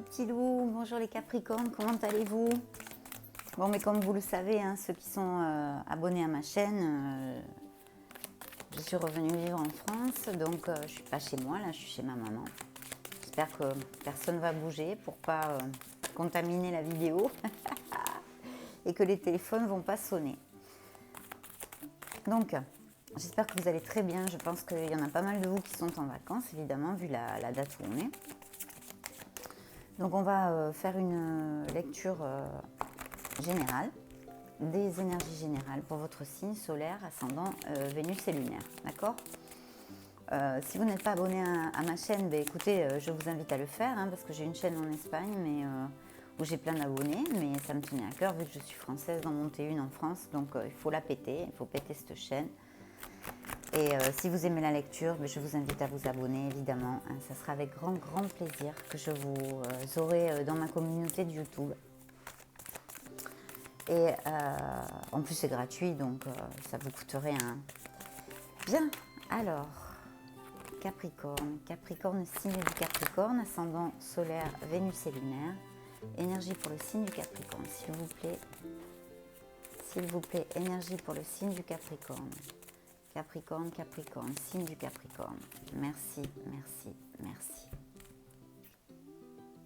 petits loups, bonjour les Capricornes, comment allez-vous? Bon, mais comme vous le savez, hein, ceux qui sont abonnés à ma chaîne, je suis revenue vivre en France, donc je ne suis pas chez moi, là je suis chez ma maman. J'espère que personne ne va bouger pour pas contaminer la vidéo et que les téléphones ne vont pas sonner. Donc, j'espère que vous allez très bien. Je pense qu'il y en a pas mal de vous qui sont en vacances, évidemment, vu la date où on est. Donc, on va faire une lecture générale, des énergies générales pour votre signe solaire, ascendant, Vénus et lunaire. D'accord ? Si vous n'êtes pas abonné à ma chaîne, ben, écoutez, je vous invite à le faire, hein, parce que j'ai une chaîne en Espagne, mais où j'ai plein d'abonnés, mais ça me tenait à cœur vu que je suis française d'en monter une en France, donc il faut la péter, il faut péter cette chaîne. Et si vous aimez la lecture, ben, je vous invite à vous abonner, évidemment. Hein, ça sera avec grand plaisir que je vous aurai dans ma communauté de YouTube. Et en plus, c'est gratuit, donc ça ne vous coûte rien. Bien, alors, Capricorne, signe du Capricorne, ascendant solaire, Vénus et lunaire. Énergie pour le signe du Capricorne, s'il vous plaît. S'il vous plaît, énergie pour le signe du Capricorne. Capricorne, signe du Capricorne. Merci.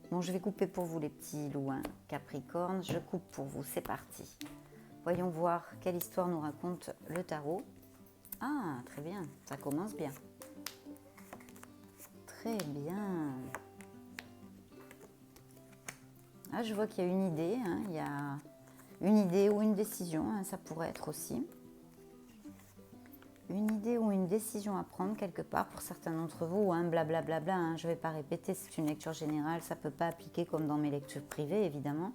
Bon, je vais couper pour vous les petits loups, hein. Capricorne, je coupe pour vous, c'est parti. Voyons voir quelle histoire nous raconte le tarot. Ah, très bien, ça commence bien. Très bien. Ah, je vois qu'il y a une idée, hein. Il y a une idée ou une décision, hein, ça pourrait être aussi. Une idée ou une décision à prendre quelque part pour certains d'entre vous, hein, blablabla, hein, je ne vais pas répéter, c'est une lecture générale, ça ne peut pas appliquer comme dans mes lectures privées, évidemment,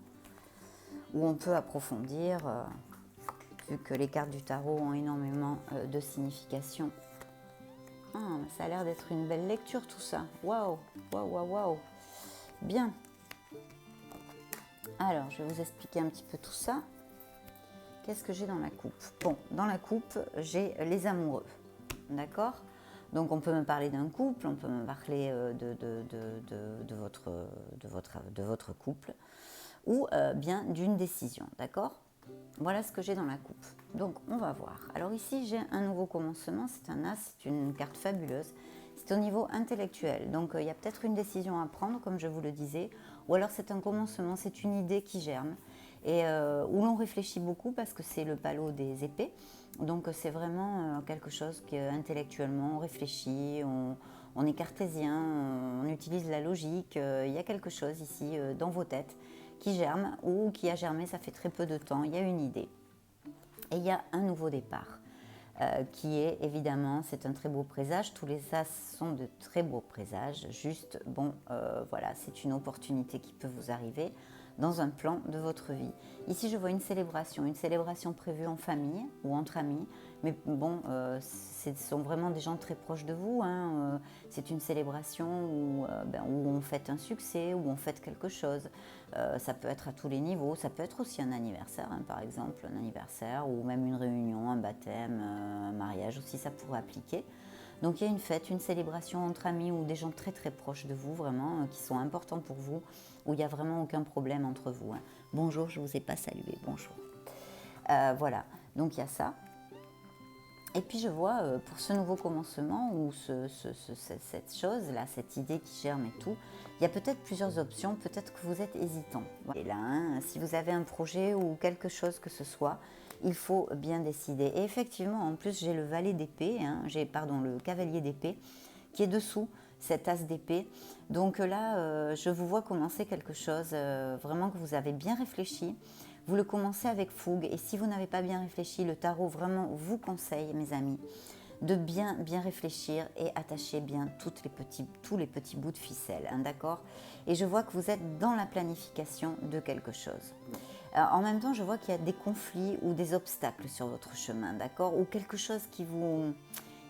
où on peut approfondir, vu que les cartes du tarot ont énormément de signification. Ah, ça a l'air d'être une belle lecture tout ça, waouh, bien. Alors, je vais vous expliquer un petit peu tout ça. Qu'est-ce que j'ai dans la coupe? Bon, dans la coupe, j'ai les amoureux, d'accord? Donc, on peut me parler d'un couple, on peut me parler de votre couple, ou bien d'une décision, d'accord? Voilà ce que j'ai dans la coupe. Donc, on va voir. Alors ici, j'ai un nouveau commencement, c'est un as, c'est une carte fabuleuse. C'est au niveau intellectuel, donc il y a peut-être une décision à prendre, comme je vous le disais, ou alors c'est un commencement, c'est une idée qui germe, et où l'on réfléchit beaucoup parce que c'est le palot des épées, donc c'est vraiment quelque chose qui intellectuellement on réfléchit, on est cartésien, on utilise la logique, il y a quelque chose ici dans vos têtes qui germe ou qui a germé, ça fait très peu de temps, il y a une idée et il y a un nouveau départ. Qui est évidemment, c'est un très beau présage, tous les as sont de très beaux présages, juste, bon, voilà, c'est une opportunité qui peut vous arriver dans un plan de votre vie. Ici, je vois une célébration prévue en famille ou entre amis, mais bon, ce sont vraiment des gens très proches de vous, hein, c'est une célébration où on fête un succès, où on fête quelque chose, ça peut être à tous les niveaux, ça peut être aussi un anniversaire, hein, par exemple, un anniversaire, ou même une réunion, un baptême, un mariage aussi, ça pourrait appliquer. Donc il y a une fête, une célébration entre amis ou des gens très proches de vous, vraiment, qui sont importants pour vous, où il n'y a vraiment aucun problème entre vous. Hein. Bonjour, je ne vous ai pas salué, bonjour. Voilà, donc il y a ça. Et puis je vois pour ce nouveau commencement ou cette chose-là, cette idée qui germe et tout, il y a peut-être plusieurs options, peut-être que vous êtes hésitant. Et là, hein, si vous avez un projet ou quelque chose que ce soit, il faut bien décider. Et effectivement, en plus, j'ai le valet d'épée, hein, le cavalier d'épée, qui est dessous cet as d'épée. Donc là, je vous vois commencer quelque chose, vraiment que vous avez bien réfléchi. Vous le commencez avec fougue et si vous n'avez pas bien réfléchi, le tarot vraiment vous conseille, mes amis, de bien réfléchir et attacher bien tous les petits bouts de ficelle, hein, d'accord? Et je vois que vous êtes dans la planification de quelque chose. Alors, en même temps, je vois qu'il y a des conflits ou des obstacles sur votre chemin, d'accord? Ou quelque chose qui vous...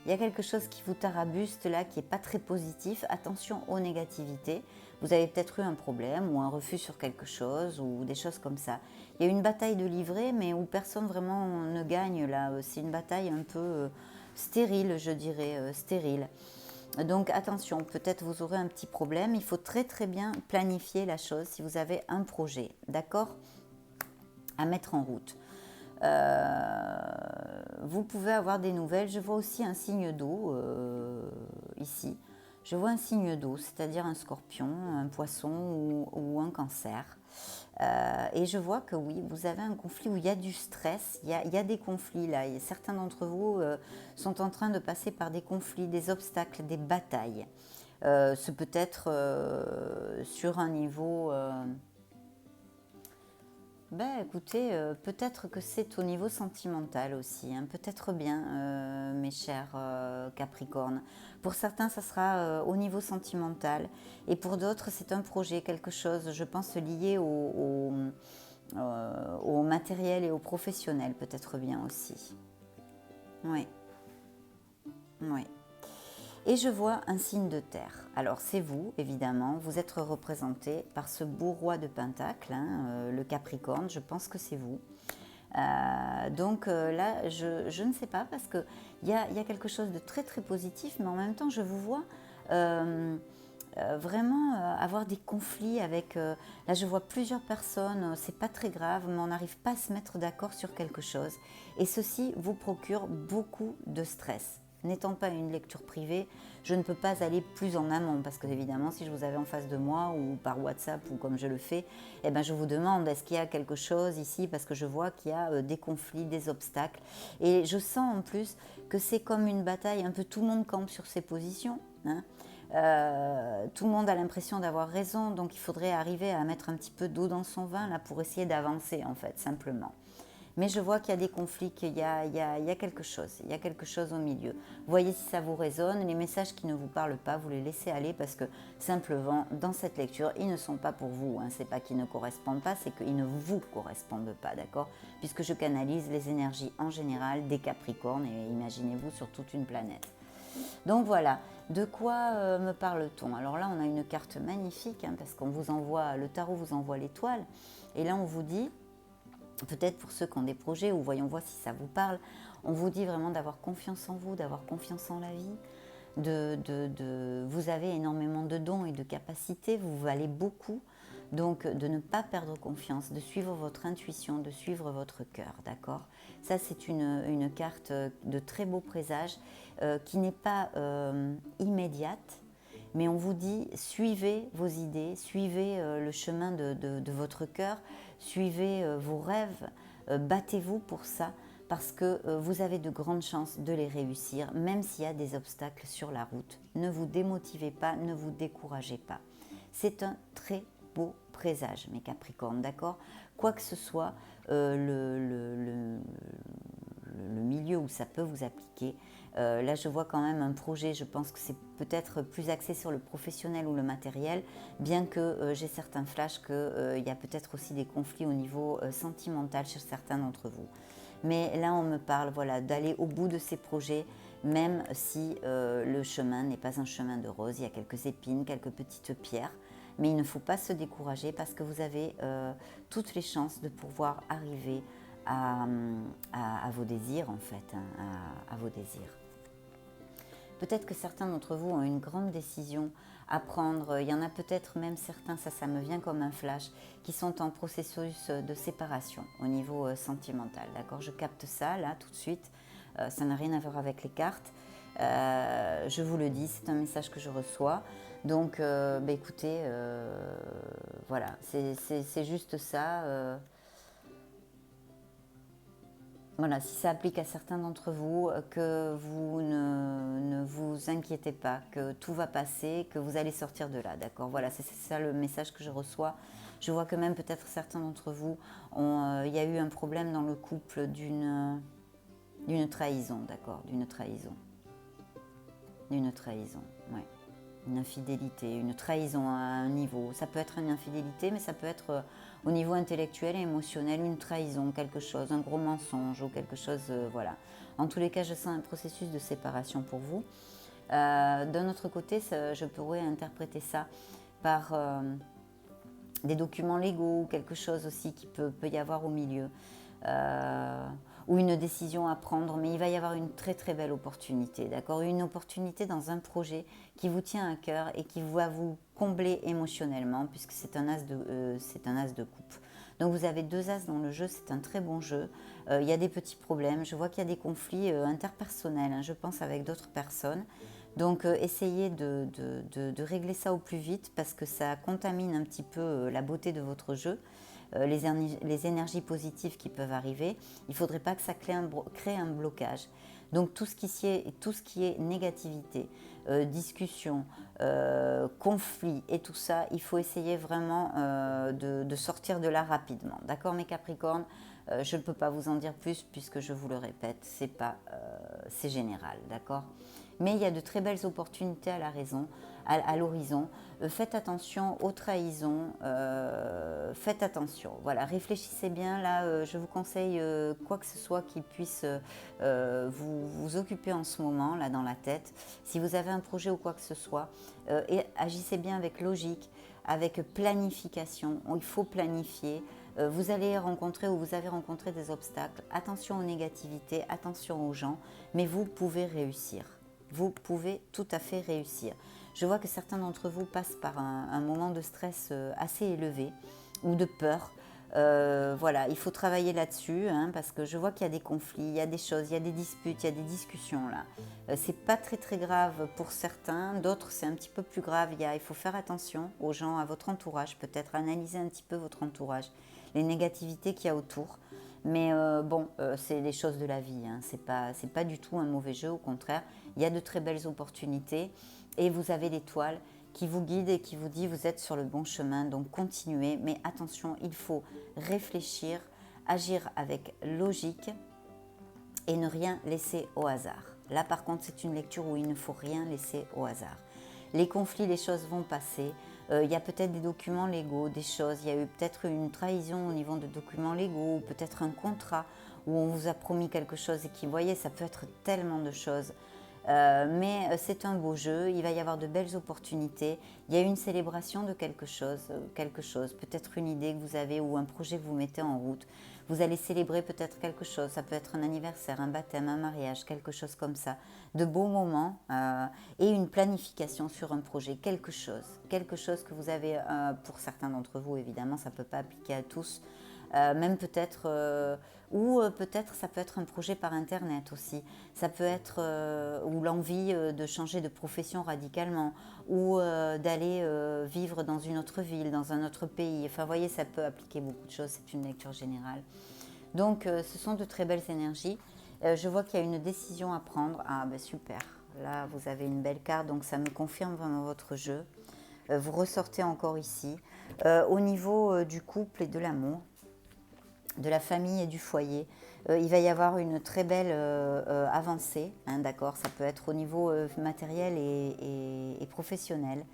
Il y a quelque chose qui vous tarabuste là, qui n'est pas très positif. Attention aux négativités. Vous avez peut-être eu un problème ou un refus sur quelque chose ou des choses comme ça. Il y a une bataille de livret, mais où personne vraiment ne gagne là. C'est une bataille un peu stérile, je dirais, stérile. Donc attention, peut-être vous aurez un petit problème. Il faut très très bien planifier la chose si vous avez un projet, d'accord, à mettre en route. Vous pouvez avoir des nouvelles. Je vois aussi un signe d'eau ici. Je vois un signe d'eau, c'est-à-dire un scorpion, un poisson ou un cancer. Et je vois que oui, vous avez un conflit où il y a du stress, il y a des conflits là. Et certains d'entre vous sont en train de passer par des conflits, des obstacles, des batailles. Ce peut être sur un niveau... écoutez, peut-être que c'est au niveau sentimental aussi, hein, peut-être bien, mes chers Capricornes. Pour certains, ça sera au niveau sentimental, et pour d'autres, c'est un projet, quelque chose, je pense, lié au matériel et au professionnel, peut-être bien aussi. Oui, oui. Et je vois un signe de terre. Alors c'est vous, évidemment, vous êtes représenté par ce beau roi de Pentacle, hein, le Capricorne, je pense que c'est vous. Donc là, je ne sais pas, parce qu'il y a quelque chose de très très positif, mais en même temps, je vous vois vraiment avoir des conflits avec... là, je vois plusieurs personnes, c'est pas très grave, mais on n'arrive pas à se mettre d'accord sur quelque chose. Et ceci vous procure beaucoup de stress. N'étant pas une lecture privée, je ne peux pas aller plus en amont, parce que évidemment, si je vous avais en face de moi ou par WhatsApp ou comme je le fais, eh ben, je vous demande est-ce qu'il y a quelque chose ici, parce que je vois qu'il y a des conflits, des obstacles. Et je sens en plus que c'est comme une bataille, un peu tout le monde campe sur ses positions, hein. Tout le monde a l'impression d'avoir raison, donc il faudrait arriver à mettre un petit peu d'eau dans son vin là pour essayer d'avancer en fait, simplement. Mais je vois qu'il y a des conflits, qu'il y a quelque chose, il y a quelque chose au milieu. Voyez si ça vous résonne, les messages qui ne vous parlent pas, vous les laissez aller, parce que simplement, dans cette lecture, ils ne sont pas pour vous, hein. C'est pas qu'ils ne correspondent pas, c'est qu'ils ne vous correspondent pas, d'accord? Puisque je canalise les énergies en général des Capricornes, et imaginez-vous sur toute une planète. Donc voilà, de quoi me parle-t-on? Alors là, on a une carte magnifique, hein, parce qu'on vous envoie, le tarot vous envoie l'étoile, et là on vous dit, peut-être pour ceux qui ont des projets, ou voyons voir si ça vous parle, on vous dit vraiment d'avoir confiance en vous, d'avoir confiance en la vie, vous avez énormément de dons et de capacités, vous valez beaucoup, donc de ne pas perdre confiance, de suivre votre intuition, de suivre votre cœur, d'accord? Ça, c'est une carte de très beau présage qui n'est pas immédiate, mais on vous dit suivez vos idées, suivez le chemin de votre cœur, suivez vos rêves, battez-vous pour ça, parce que vous avez de grandes chances de les réussir, même s'il y a des obstacles sur la route. Ne vous démotivez pas, ne vous découragez pas. C'est un très beau présage, mes Capricornes, d'accord? Quoi que ce soit, le milieu où ça peut vous appliquer. Là, je vois quand même un projet, je pense que c'est peut-être plus axé sur le professionnel ou le matériel, bien que j'ai certains flashs qu'il y a peut-être aussi des conflits au niveau sentimental chez certains d'entre vous. Mais là, on me parle voilà, d'aller au bout de ces projets, même si le chemin n'est pas un chemin de rose, il y a quelques épines, quelques petites pierres. Mais il ne faut pas se décourager, parce que vous avez toutes les chances de pouvoir arriver à vos désirs, en fait, hein, à vos désirs. Peut-être que certains d'entre vous ont une grande décision à prendre. Il y en a peut-être même certains, ça me vient comme un flash, qui sont en processus de séparation au niveau sentimental. D'accord, je capte ça là tout de suite. Ça n'a rien à voir avec les cartes. Je vous le dis, c'est un message que je reçois. Donc, écoutez, voilà, c'est juste ça. Voilà, si ça applique à certains d'entre vous, que vous ne vous inquiétez pas, que tout va passer, que vous allez sortir de là, d'accord? Voilà, c'est ça le message que je reçois. Je vois que même peut-être certains d'entre vous, il y a eu un problème dans le couple d'une trahison, d'accord? D'une trahison. D'une trahison, ouais. Une infidélité, une trahison à un niveau. Ça peut être une infidélité, mais ça peut être au niveau intellectuel et émotionnel, une trahison, quelque chose, un gros mensonge ou quelque chose, voilà. En tous les cas, je sens un processus de séparation pour vous. D'un autre côté, je pourrais interpréter ça par des documents légaux ou quelque chose aussi qui peut y avoir au milieu. ou une décision à prendre, mais il va y avoir une très très belle opportunité, d'accord? Une opportunité dans un projet qui vous tient à cœur et qui va vous combler émotionnellement, puisque c'est un as de coupe. Donc vous avez 2 as dans le jeu, c'est un très bon jeu. Il y a des petits problèmes, je vois qu'il y a des conflits interpersonnels, hein, je pense avec d'autres personnes. Donc essayez de régler ça au plus vite parce que ça contamine un petit peu la beauté de votre jeu, les énergies positives qui peuvent arriver. Il ne faudrait pas que ça crée un blocage. Donc tout ce qui est négativité, discussion, conflit et tout ça, il faut essayer vraiment de sortir de là rapidement. D'accord mes Capricornes, je ne peux pas vous en dire plus puisque je vous le répète, c'est général, d'accord? Mais il y a de très belles opportunités à l'horizon. Faites attention aux trahisons, faites attention. Voilà, réfléchissez bien. Là, je vous conseille quoi que ce soit qui puisse vous occuper en ce moment, là, dans la tête. Si vous avez un projet ou quoi que ce soit, et agissez bien avec logique, avec planification. Il faut planifier. Vous allez rencontrer ou vous avez rencontré des obstacles. Attention aux négativités, attention aux gens, mais vous pouvez réussir. Vous pouvez tout à fait réussir. Je vois que certains d'entre vous passent par un moment de stress assez élevé ou de peur. Voilà, il faut travailler là-dessus hein, parce que je vois qu'il y a des conflits, il y a des choses, il y a des disputes, il y a des discussions là. C'est pas très très grave pour certains, d'autres c'est un petit peu plus grave. Il faut faire attention aux gens, à votre entourage, peut-être analyser un petit peu votre entourage, les négativités qu'il y a autour. Mais c'est les choses de la vie, hein. C'est pas du tout un mauvais jeu, au contraire. Il y a de très belles opportunités et vous avez l'étoile qui vous guide et qui vous dit vous êtes sur le bon chemin, donc continuez. Mais attention, il faut réfléchir, agir avec logique et ne rien laisser au hasard. Là par contre, c'est une lecture où il ne faut rien laisser au hasard. Les conflits, les choses vont passer. Il y a peut-être des documents légaux, des choses. Il y a eu peut-être une trahison au niveau de documents légaux, ou peut-être un contrat où on vous a promis quelque chose et qui, vous voyez, ça peut être tellement de choses. Mais c'est un beau jeu, il va y avoir de belles opportunités. Il y a une célébration de quelque chose, peut-être une idée que vous avez ou un projet que vous mettez en route. Vous allez célébrer peut-être quelque chose, ça peut être un anniversaire, un baptême, un mariage, quelque chose comme ça. De beaux moments et une planification sur un projet, quelque chose que vous avez, pour certains d'entre vous évidemment, ça ne peut pas appliquer à tous. Même peut-être, peut-être ça peut être un projet par internet aussi, ça peut être ou l'envie de changer de profession radicalement, ou d'aller vivre dans une autre ville, dans un autre pays, enfin vous voyez ça peut appliquer beaucoup de choses, c'est une lecture générale. Donc ce sont de très belles énergies, je vois qu'il y a une décision à prendre, ah ben super, là vous avez une belle carte donc ça me confirme vraiment votre jeu, vous ressortez encore ici, au niveau du couple et de l'amour, de la famille et du foyer. Il va y avoir une très belle avancée, hein, d'accord, ça peut être au niveau matériel et professionnel.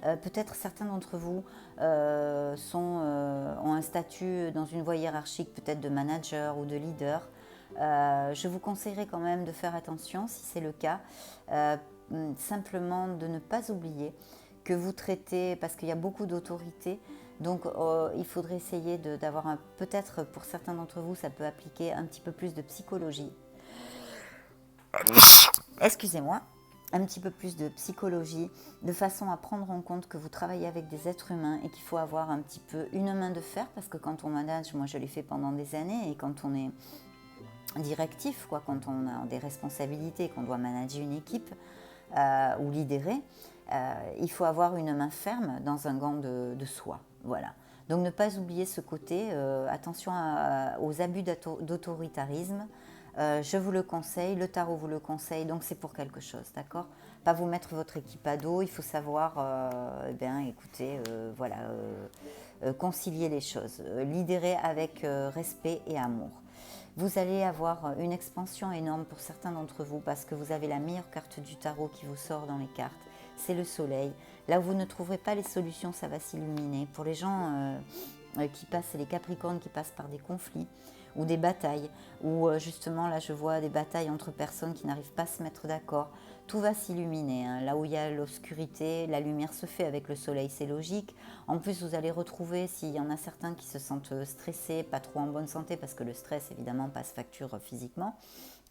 Peut-être certains d'entre vous ont un statut dans une voie hiérarchique, peut-être de manager ou de leader. Je vous conseillerais quand même de faire attention si c'est le cas, simplement de ne pas oublier que vous traitez, parce qu'il y a beaucoup d'autorité, donc il faudrait essayer d'avoir peut-être pour certains d'entre vous, ça peut appliquer un petit peu plus de psychologie. Excusez-moi, un petit peu plus de psychologie, de façon à prendre en compte que vous travaillez avec des êtres humains et qu'il faut avoir un petit peu une main de fer, parce que quand on manage, moi je l'ai fait pendant des années, et quand on est directif, quoi, quand on a des responsabilités, qu'on doit manager une équipe ou lidérer, il faut avoir une main ferme dans un gant de soie. Voilà. Donc ne pas oublier ce côté, attention aux abus d'autoritarisme. Je vous le conseille, le tarot vous le conseille, donc c'est pour quelque chose, d'accord? Pas vous mettre votre équipe à dos, il faut savoir, concilier les choses, lidérer avec respect et amour. Vous allez avoir une expansion énorme pour certains d'entre vous parce que vous avez la meilleure carte du tarot qui vous sort dans les cartes, c'est le soleil. Là où vous ne trouverez pas les solutions, ça va s'illuminer. Pour les gens qui passent, les Capricornes qui passent par des conflits ou des batailles, ou justement là je vois des batailles entre personnes qui n'arrivent pas à se mettre d'accord. Tout va s'illuminer, hein. Là où il y a l'obscurité, la lumière se fait avec le soleil, c'est logique. En plus, vous allez retrouver, s'il y en a certains qui se sentent stressés, pas trop en bonne santé, parce que le stress évidemment passe facture physiquement,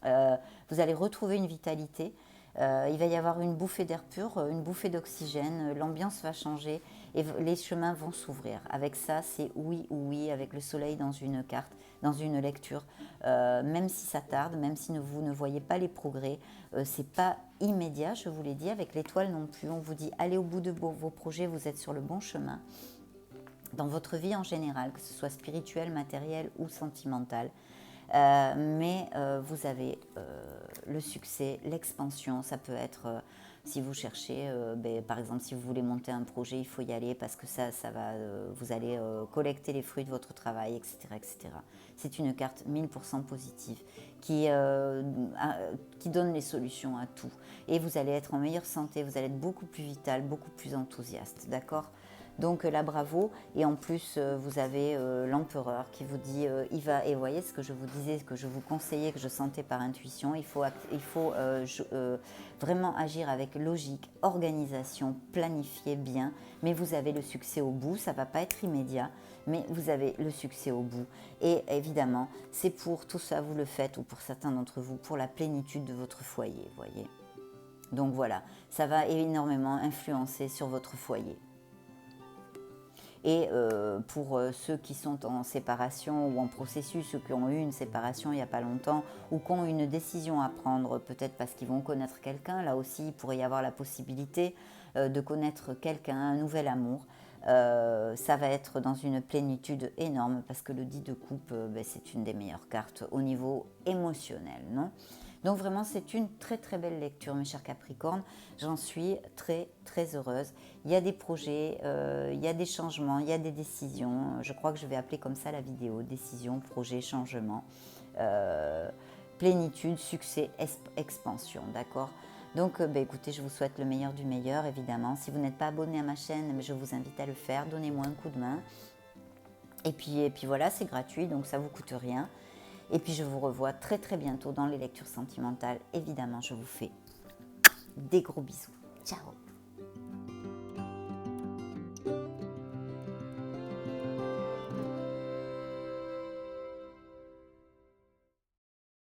vous allez retrouver une vitalité. Il va y avoir une bouffée d'air pur, une bouffée d'oxygène, l'ambiance va changer et les chemins vont s'ouvrir. Avec ça, c'est oui ou oui, avec le soleil dans une carte, dans une lecture. Même si ça tarde, même si vous ne voyez pas les progrès, c'est pas immédiat, je vous l'ai dit, avec l'étoile non plus. On vous dit, allez au bout de vos projets, vous êtes sur le bon chemin. Dans votre vie en général, que ce soit spirituel, matériel ou sentimental. Mais vous avez le succès, l'expansion, ça peut être, si vous cherchez, par exemple, si vous voulez monter un projet, il faut y aller parce que ça va, vous allez collecter les fruits de votre travail, etc. etc. C'est une carte 1000% positive qui donne les solutions à tout. Et vous allez être en meilleure santé, vous allez être beaucoup plus vital, beaucoup plus enthousiaste, d'accord ? Donc là, bravo. Et en plus, vous avez l'empereur qui vous dit, il va, et vous voyez ce que je vous disais, que je vous conseillais, que je sentais par intuition, il faut vraiment agir avec logique, organisation, planifier bien, mais vous avez le succès au bout, ça ne va pas être immédiat, mais vous avez le succès au bout. Et évidemment, c'est pour tout ça, vous le faites, ou pour certains d'entre vous, pour la plénitude de votre foyer, vous voyez. Donc voilà, ça va énormément influencer sur votre foyer. Et pour ceux qui sont en séparation ou en processus, ceux qui ont eu une séparation il n'y a pas longtemps ou qui ont une décision à prendre, peut-être parce qu'ils vont connaître quelqu'un, là aussi il pourrait y avoir la possibilité de connaître quelqu'un, un nouvel amour. Ça va être dans une plénitude énorme parce que le 10 de coupe, c'est une des meilleures cartes au niveau émotionnel, non ? Donc vraiment, c'est une très très belle lecture, mes chers Capricornes. J'en suis très très heureuse. Il y a des projets, il y a des changements, il y a des décisions. Je crois que je vais appeler comme ça la vidéo. Décision, projet, changement, plénitude, succès, expansion, d'accord ? Donc écoutez, je vous souhaite le meilleur du meilleur, évidemment. Si vous n'êtes pas abonné à ma chaîne, je vous invite à le faire. Donnez-moi un coup de main. Et puis voilà, c'est gratuit, donc ça ne vous coûte rien. Et puis je vous revois très très bientôt dans les lectures sentimentales. Évidemment, je vous fais des gros bisous. Ciao!